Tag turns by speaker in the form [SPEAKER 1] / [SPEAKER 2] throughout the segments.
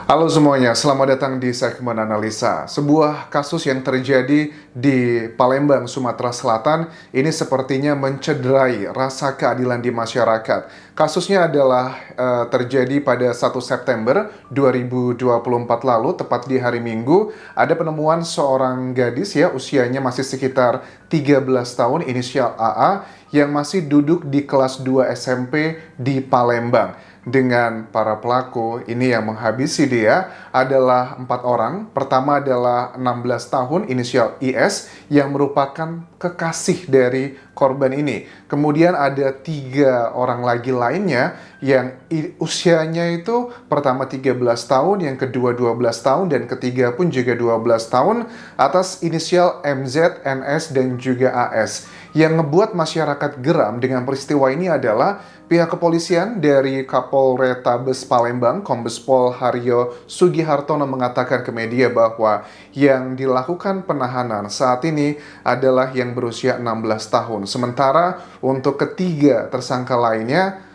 [SPEAKER 1] Halo semuanya, selamat datang di segmen analisa. Sebuah kasus yang terjadi di Palembang, Sumatera Selatan, ini sepertinya mencederai rasa keadilan di masyarakat. Kasusnya adalah terjadi pada 1 September 2024 lalu, tepat di hari Minggu, ada penemuan seorang gadis ya, usianya masih sekitar 13 tahun, inisial AA, yang masih duduk di kelas 2 SMP di Palembang. Dengan para pelaku ini yang menghabisi dia adalah 4 orang. Pertama adalah 16 tahun inisial IS yang merupakan kekasih dari korban ini. Kemudian ada 3 orang lagi lainnya yang usianya itu pertama 13 tahun, yang kedua 12 tahun, dan ketiga pun juga 12 tahun atas inisial MZ, NS, dan juga AS. Yang ngebuat masyarakat geram dengan peristiwa ini adalah pihak kepolisian dari Kapolrestabes Palembang, Kombes Pol Haryo Sugihartono mengatakan ke media bahwa yang dilakukan penahanan saat ini adalah yang berusia 16 tahun. Sementara untuk ketiga tersangka lainnya,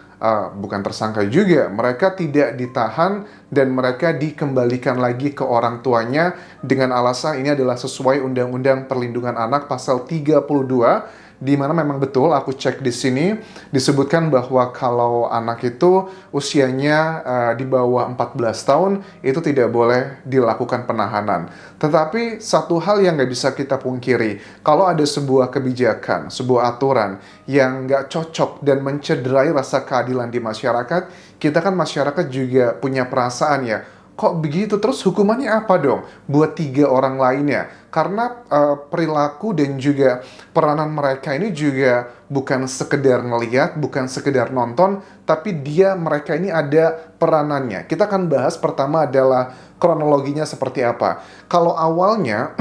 [SPEAKER 1] bukan tersangka juga, mereka tidak ditahan dan mereka dikembalikan lagi ke orang tuanya dengan alasan ini adalah sesuai Undang-Undang Perlindungan Anak pasal 32, di mana memang betul aku cek di sini disebutkan bahwa kalau anak itu usianya di bawah 14 tahun itu tidak boleh dilakukan penahanan. Tetapi satu hal yang nggak bisa kita pungkiri, kalau ada sebuah kebijakan, sebuah aturan yang nggak cocok dan mencederai rasa keadilan di masyarakat, kita kan masyarakat juga punya perasaan ya, kok begitu? Terus hukumannya apa dong buat 3 orang lainnya? Karena perilaku dan juga peranan mereka ini juga bukan sekedar ngelihat, bukan sekedar nonton, tapi mereka ini ada peranannya. Kita akan bahas pertama adalah kronologinya seperti apa. Kalau awalnya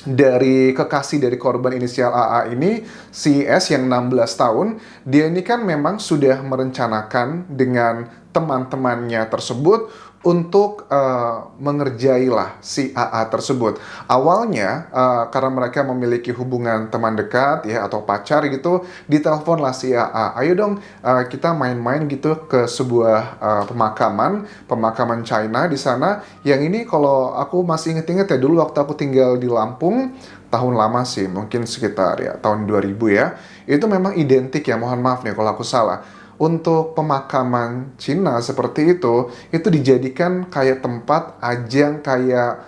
[SPEAKER 1] dari kekasih dari korban inisial AA ini, si S yang 16 tahun, dia ini kan memang sudah merencanakan dengan teman-temannya tersebut untuk mengerjailah si AA tersebut. Awalnya karena mereka memiliki hubungan teman dekat ya atau pacar gitu, diteleponlah si AA, ayo dong kita main-main gitu ke sebuah pemakaman China di sana. Yang ini kalau aku masih inget-inget ya, dulu waktu aku tinggal di Lampung, tahun lama sih, mungkin sekitar ya tahun 2000 ya, itu memang identik ya, mohon maaf nih kalau aku salah. Untuk pemakaman Cina seperti itu dijadikan kayak tempat ajang kayak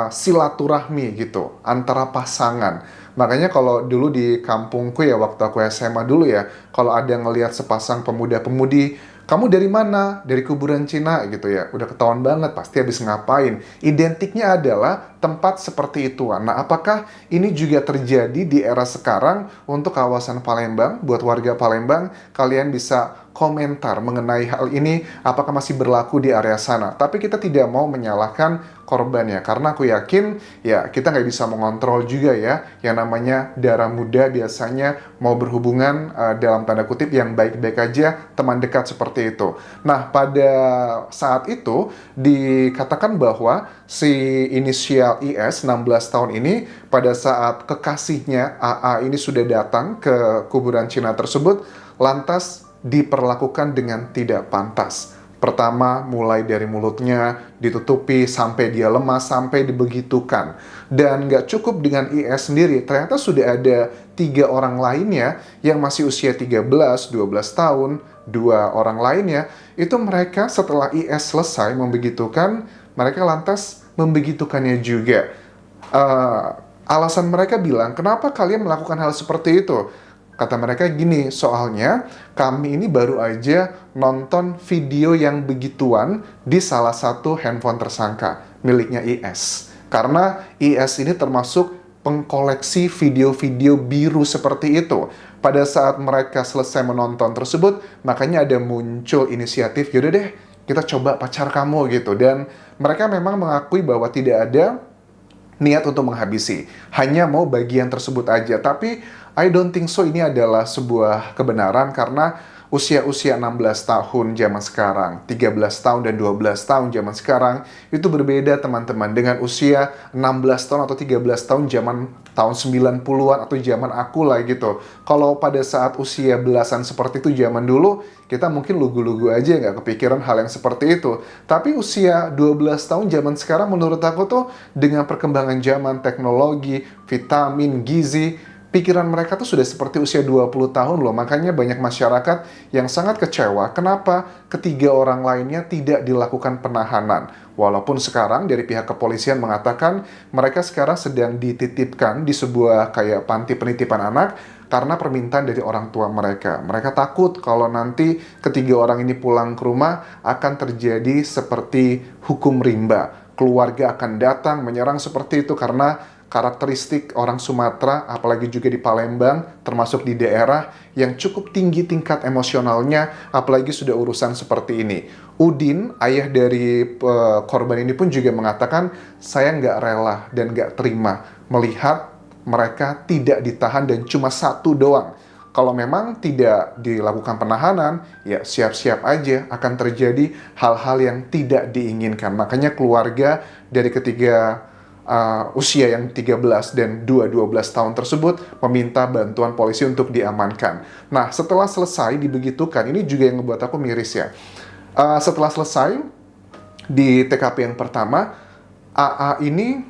[SPEAKER 1] silaturahmi gitu antara pasangan. Makanya kalau dulu di kampungku ya, waktu aku SMA dulu ya, kalau ada ngelihat sepasang pemuda-pemudi, kamu dari mana? Dari kuburan Cina gitu ya. Udah ketahuan banget pasti habis ngapain. Identiknya adalah tempat seperti itu. Nah, apakah ini juga terjadi di era sekarang untuk kawasan Palembang? Buat warga Palembang, kalian bisa komentar mengenai hal ini, apakah masih berlaku di area sana. Tapi kita tidak mau menyalahkan korbannya, karena aku yakin ya kita nggak bisa mengontrol juga ya, yang namanya darah muda biasanya mau berhubungan dalam tanda kutip yang baik-baik aja, teman dekat seperti itu. Nah, pada saat itu dikatakan bahwa si inisial IS 16 tahun ini pada saat kekasihnya AA ini sudah datang ke kuburan Cina tersebut, lantas diperlakukan dengan tidak pantas. Pertama, mulai dari mulutnya ditutupi sampai dia lemas, sampai dibegitukan. Dan nggak cukup dengan IS sendiri, ternyata sudah ada 3 orang lainnya yang masih usia 13, 12 tahun, 2 orang lainnya, itu mereka setelah IS selesai membegitukan, mereka lantas membegitukannya juga. Alasan mereka bilang, kenapa kalian melakukan hal seperti itu? Kata mereka gini, soalnya kami ini baru aja nonton video yang begituan di salah satu handphone tersangka miliknya IS. Karena IS ini termasuk pengkoleksi video-video biru seperti itu. Pada saat mereka selesai menonton tersebut, makanya ada muncul inisiatif, yaudah deh kita coba pacar kamu gitu. Dan mereka memang mengakui bahwa tidak ada niat untuk menghabisi, hanya mau bagian tersebut aja. Tapi I don't think so ini adalah sebuah kebenaran, karena Usia-usia 16 tahun zaman sekarang, 13 tahun dan 12 tahun zaman sekarang, itu berbeda teman-teman dengan usia 16 tahun atau 13 tahun zaman tahun 90-an atau zaman aku lah gitu. Kalau pada saat usia belasan seperti itu zaman dulu, kita mungkin lugu-lugu aja nggak kepikiran hal yang seperti itu. Tapi usia 12 tahun zaman sekarang menurut aku tuh dengan perkembangan zaman teknologi, vitamin, gizi, pikiran mereka tuh sudah seperti usia 20 tahun loh. Makanya banyak masyarakat yang sangat kecewa kenapa ketiga orang lainnya tidak dilakukan penahanan. Walaupun sekarang dari pihak kepolisian mengatakan mereka sekarang sedang dititipkan di sebuah kayak panti penitipan anak karena permintaan dari orang tua mereka. Mereka takut kalau nanti ketiga orang ini pulang ke rumah akan terjadi seperti hukum rimba. Keluarga akan datang menyerang seperti itu karena karakteristik orang Sumatera, apalagi juga di Palembang, termasuk di daerah yang cukup tinggi tingkat emosionalnya, apalagi sudah urusan seperti ini. Udin, ayah dari korban ini pun juga mengatakan, saya nggak rela dan nggak terima melihat mereka tidak ditahan dan cuma satu doang. Kalau memang tidak dilakukan penahanan, ya siap-siap aja akan terjadi hal-hal yang tidak diinginkan. Makanya keluarga dari ketiga usia yang 13 dan 12 tahun tersebut meminta bantuan polisi untuk diamankan. Nah, setelah selesai dibegitukan, ini juga yang ngebuat aku miris ya. Setelah selesai di TKP yang pertama, AA ini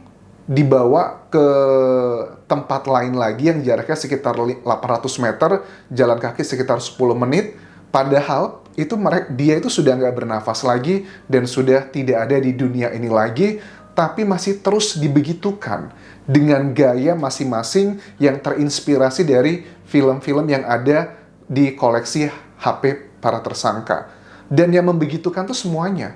[SPEAKER 1] dibawa ke tempat lain lagi yang jaraknya sekitar 800 meter, jalan kaki sekitar 10 menit, padahal dia itu sudah nggak bernafas lagi dan sudah tidak ada di dunia ini lagi, tapi masih terus dibegitukan dengan gaya masing-masing yang terinspirasi dari film-film yang ada di koleksi HP para tersangka. Dan yang membegitukan tuh semuanya.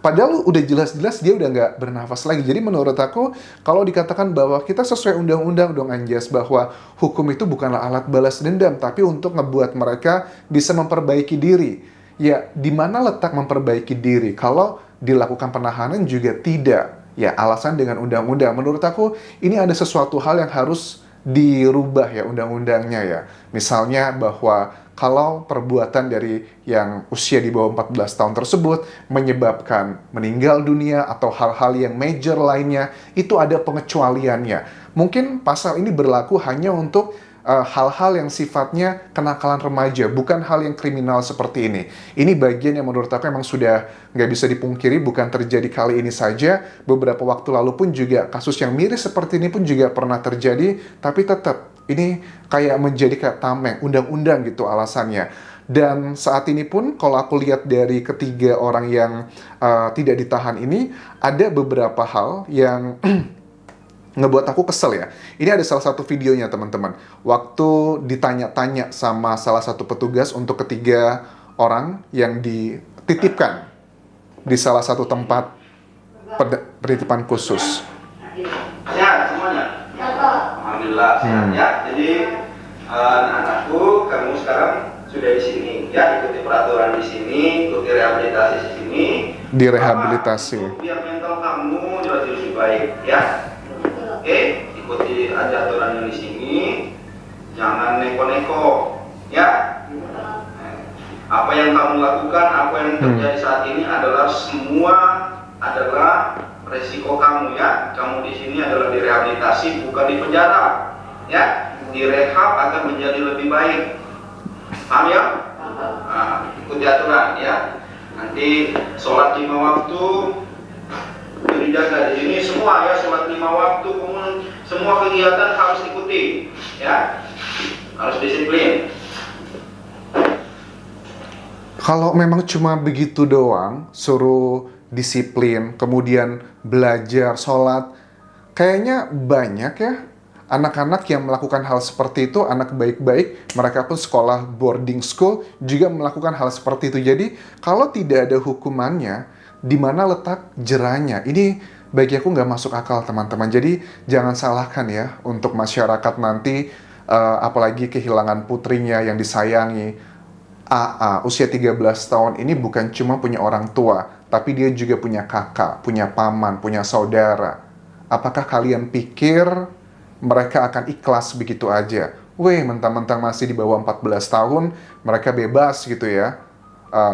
[SPEAKER 1] Padahal udah jelas-jelas dia udah nggak bernafas lagi. Jadi menurut aku, kalau dikatakan bahwa kita sesuai undang-undang dong Anjas, bahwa hukum itu bukanlah alat balas dendam, tapi untuk ngebuat mereka bisa memperbaiki diri. Ya, di mana letak memperbaiki diri? Kalau dilakukan penahanan juga tidak. Ya, alasan dengan undang-undang. Menurut aku, ini ada sesuatu hal yang harus dirubah ya undang-undangnya ya. Misalnya bahwa kalau perbuatan dari yang usia di bawah 14 tahun tersebut menyebabkan meninggal dunia atau hal-hal yang major lainnya, itu ada pengecualiannya. Mungkin pasal ini berlaku hanya untuk hal-hal yang sifatnya kenakalan remaja, bukan hal yang kriminal seperti ini. Ini bagian yang menurut aku memang sudah nggak bisa dipungkiri, bukan terjadi kali ini saja. Beberapa waktu lalu pun juga kasus yang mirip seperti ini pun juga pernah terjadi, tapi tetap ini kayak menjadi kayak tameng, undang-undang gitu alasannya. Dan saat ini pun kalau aku lihat dari ketiga orang yang tidak ditahan ini, ada beberapa hal yang ngebuat aku kesel ya. Ini ada salah satu videonya teman-teman. Waktu ditanya-tanya sama salah satu petugas untuk ketiga orang yang dititipkan di salah satu tempat penitipan khusus.
[SPEAKER 2] Sehat semuanya? Alhamdulillah sehat ya. Jadi anak-anakku, kamu sekarang sudah di sini ya, ikuti peraturan di sini, ikuti rehabilitasi di sini.
[SPEAKER 1] Direhabilitasi.
[SPEAKER 2] Biar mental kamu jauh lebih baik ya. Oke, ikuti aja aturan yang di sini, jangan neko-neko, ya. Apa yang kamu lakukan, apa yang terjadi saat ini adalah semua adalah resiko kamu ya. Kamu di sini adalah direhabilitasi, bukan di penjara, ya. Direhab akan menjadi lebih baik, paham ya? Nah, ikuti aturan ya. Nanti sholat 5 waktu. Dijaga di sini semua ya, sholat 5 waktu, semua kegiatan harus ikuti ya, harus disiplin.
[SPEAKER 1] Kalau memang cuma begitu doang, suruh disiplin, kemudian belajar, sholat, kayaknya banyak ya anak-anak yang melakukan hal seperti itu, anak baik-baik, mereka pun sekolah boarding school juga melakukan hal seperti itu. Jadi kalau tidak ada hukumannya, di mana letak jerahnya? Ini bagi aku nggak masuk akal teman-teman. Jadi jangan salahkan ya untuk masyarakat nanti, apalagi kehilangan putrinya yang disayangi. AA usia 13 tahun ini bukan cuma punya orang tua, tapi dia juga punya kakak, punya paman, punya saudara. Apakah kalian pikir mereka akan ikhlas begitu aja weh, mentang-mentang masih di bawah 14 tahun, mereka bebas gitu ya.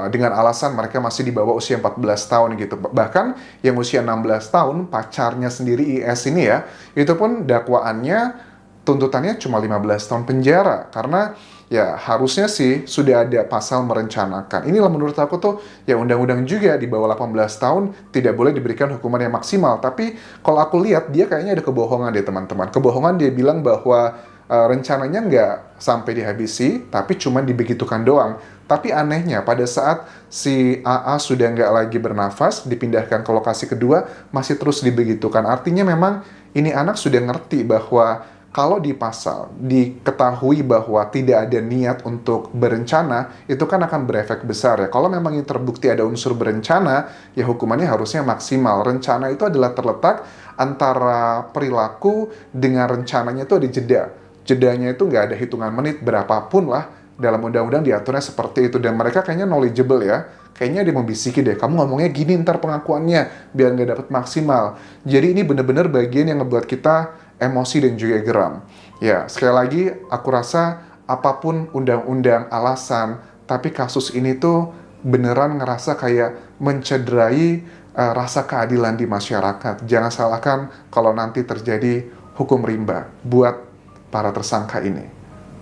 [SPEAKER 1] Dengan alasan mereka masih di bawah usia 14 tahun gitu. Bahkan yang usia 16 tahun, pacarnya sendiri IS ini ya, itu pun dakwaannya, tuntutannya cuma 15 tahun penjara. Karena ya harusnya sih sudah ada pasal merencanakan. Inilah menurut aku tuh ya undang-undang juga di bawah 18 tahun tidak boleh diberikan hukuman yang maksimal. Tapi kalau aku lihat dia kayaknya ada kebohongan deh teman-teman. Kebohongan, dia bilang bahwa rencananya nggak sampai dihabisi, tapi cuma dibegitukan doang. Tapi anehnya pada saat si AA sudah nggak lagi bernafas, dipindahkan ke lokasi kedua, masih terus dibegitukan. Artinya memang ini anak sudah ngerti bahwa kalau di pasal diketahui bahwa tidak ada niat untuk berencana, itu kan akan berefek besar ya. Kalau memang ini terbukti ada unsur berencana, ya hukumannya harusnya maksimal. Rencana itu adalah terletak antara perilaku dengan rencananya itu ada jeda. Jedanya itu nggak ada hitungan menit, berapapun lah. Dalam undang-undang diaturnya seperti itu. Dan mereka kayaknya knowledgeable ya. Kayaknya dia membisiki deh, kamu ngomongnya gini ntar pengakuannya, biar nggak dapat maksimal. Jadi ini bener-bener bagian yang ngebuat kita emosi dan juga geram. Ya, sekali lagi aku rasa apapun undang-undang alasan, tapi kasus ini tuh beneran ngerasa kayak mencederai rasa keadilan di masyarakat. Jangan salahkan kalau nanti terjadi hukum rimba buat para tersangka ini.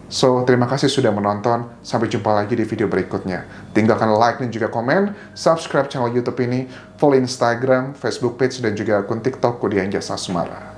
[SPEAKER 1] So, terima kasih sudah menonton. Sampai jumpa lagi di video berikutnya. Tinggalkan like dan juga komen, subscribe channel YouTube ini, follow Instagram, Facebook page, dan juga akun TikTok Kudian Jasa Sumara.